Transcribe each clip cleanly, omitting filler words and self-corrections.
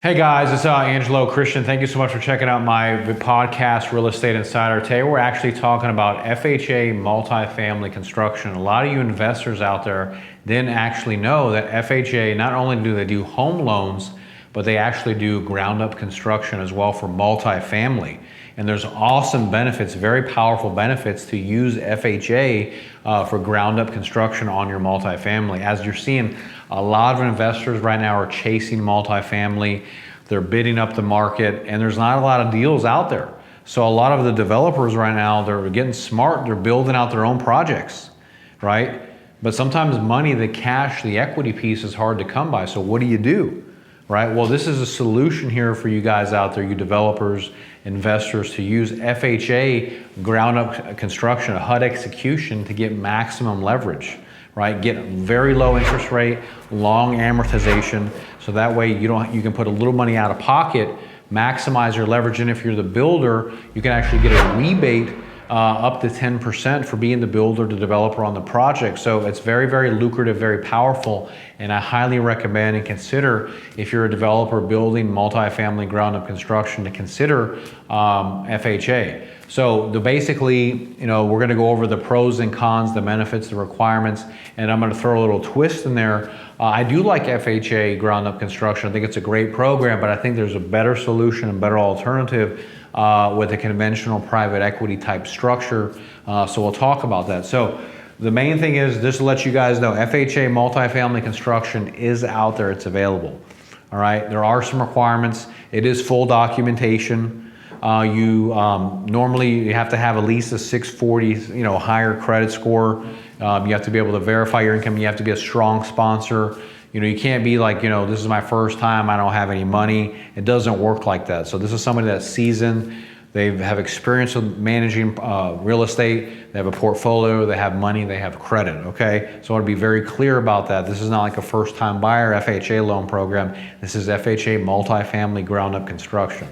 Hey guys, it's Angelo Christian. Thank you so much for checking out my podcast, Real Estate Insider. Today we're actually talking about FHA multifamily construction. A lot of you investors out there didn't actually know that FHA, not only do they do home loans, but they actually do ground up construction as well for multifamily. And there's awesome benefits, very powerful benefits to use FHA for ground up construction on your multifamily. As you're seeing, a lot of investors right now are chasing multifamily. They're bidding up the market and there's not a lot of deals out there. So a lot of the developers right now, they're getting smart. They're building out their own projects, right? But sometimes money, the cash, the equity piece is hard to come by. So what do? Right? Well, this is a solution here for you guys out there, you developers, investors, to use FHA ground up construction, a HUD execution, to get maximum leverage, right? Get very low interest rate, long amortization, so that way you can put a little money out of pocket, maximize your leverage, and if you're the builder, you can actually get a rebate up to 10% for being the builder, the developer on the project. So it's very, very lucrative, very powerful, and I highly recommend and consider, if you're a developer building multifamily ground up construction, to consider FHA. So basically, we're gonna go over the pros and cons, the benefits, the requirements, and I'm gonna throw a little twist in there. I do like FHA ground up construction. I think it's a great program, but I think there's a better solution, a better alternative with a conventional private equity type structure. So we'll talk about that. So the main thing is, just to let you guys know, FHA multifamily construction is out there, it's available. All right, there are some requirements. It is full documentation. Normally you have to have at least a 640, higher credit score. You have to be able to verify your income. You have to be a strong sponsor. You can't be like, this is my first time, I don't have any money. It doesn't work like that. So this is somebody that's seasoned. They have experience with managing real estate. They have a portfolio, they have money, they have credit, okay? So I want to be very clear about that. This is not like a first-time buyer FHA loan program. This is FHA multifamily ground up construction.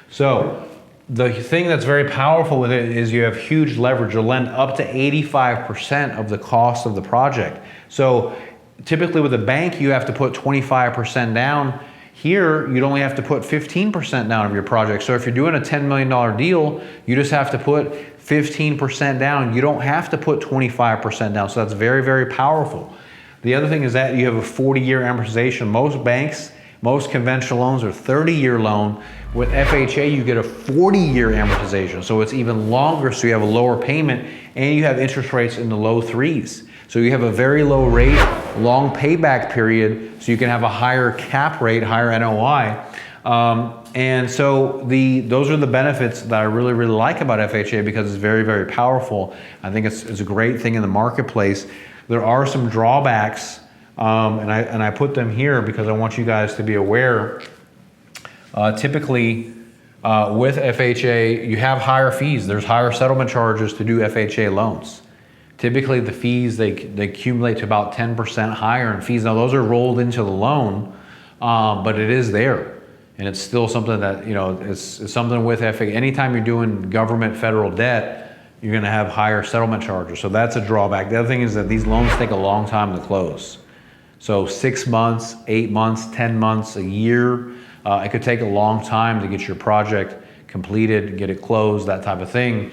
So the thing that's very powerful with it is you have huge leverage. You'll lend up to 85% of the cost of the project. So typically with a bank, you have to put 25% down. Here, you'd only have to put 15% down of your project. So if you're doing a $10 million deal, you just have to put 15% down. You don't have to put 25% down. So that's very, very powerful. The other thing is that you have a 40-year amortization. Most banks, most conventional loans are 30-year loan. With FHA, you get a 40-year amortization. So it's even longer, so you have a lower payment, and you have interest rates in the low threes. So you have a very low rate, long payback period, so you can have a higher cap rate, higher NOI. And so those are the benefits that I really, really like about FHA, because it's very, very powerful. I think it's a great thing in the marketplace. There are some drawbacks, and I put them here because I want you guys to be aware. Typically, with FHA, you have higher fees. There's higher settlement charges to do FHA loans. Typically, the fees, they accumulate to about 10% higher in fees. Now, those are rolled into the loan, but it is there. And it's still something that, it's something with FHA. Anytime you're doing government federal debt, you're gonna have higher settlement charges. So that's a drawback. The other thing is that these loans take a long time to close. So 6 months, 8 months, 10 months, a year. It could take a long time to get your project completed, get it closed, that type of thing.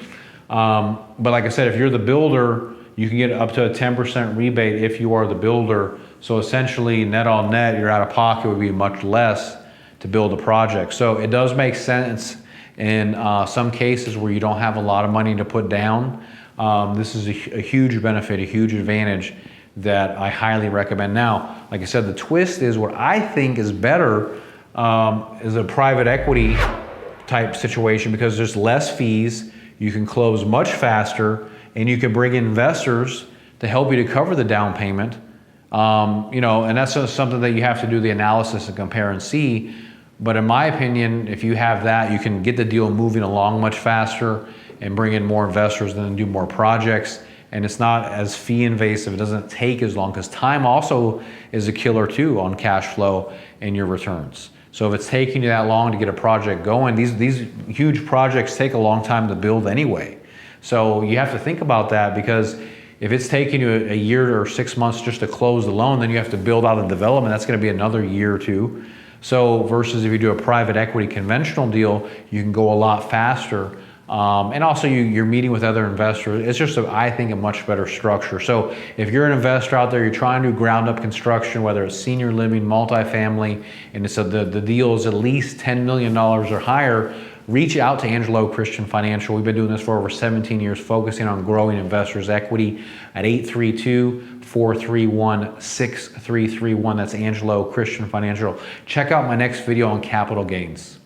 But like I said, if you're the builder, you can get up to a 10% rebate if you are the builder. So essentially, net on net, your out of pocket would be much less to build a project. So it does make sense in some cases where you don't have a lot of money to put down. This is a huge benefit, a huge advantage that I highly recommend. Now, like I said, the twist is, what I think is better is a private equity type situation, because there's less fees, you can close much faster, and you can bring in investors to help you to cover the down payment. And that's something that you have to do the analysis and compare and see. But in my opinion, if you have that, you can get the deal moving along much faster and bring in more investors and then do more projects. And it's not as fee invasive. It doesn't take as long, because time also is a killer too on cash flow and your returns. So if it's taking you that long to get a project going, these huge projects take a long time to build anyway. So you have to think about that, because if it's taking you a year or 6 months just to close the loan, then you have to build out the development. That's going to be another year or two. So versus if you do a private equity conventional deal, you can go a lot faster. And also you're meeting with other investors. It's just, I think, a much better structure. So if you're an investor out there, you're trying to do ground up construction, whether it's senior living, multifamily, and so the deal is at least $10 million or higher, reach out to Angelo Christian Financial. We've been doing this for over 17 years, focusing on growing investors' equity at 832-431-6331. That's Angelo Christian Financial. Check out my next video on capital gains.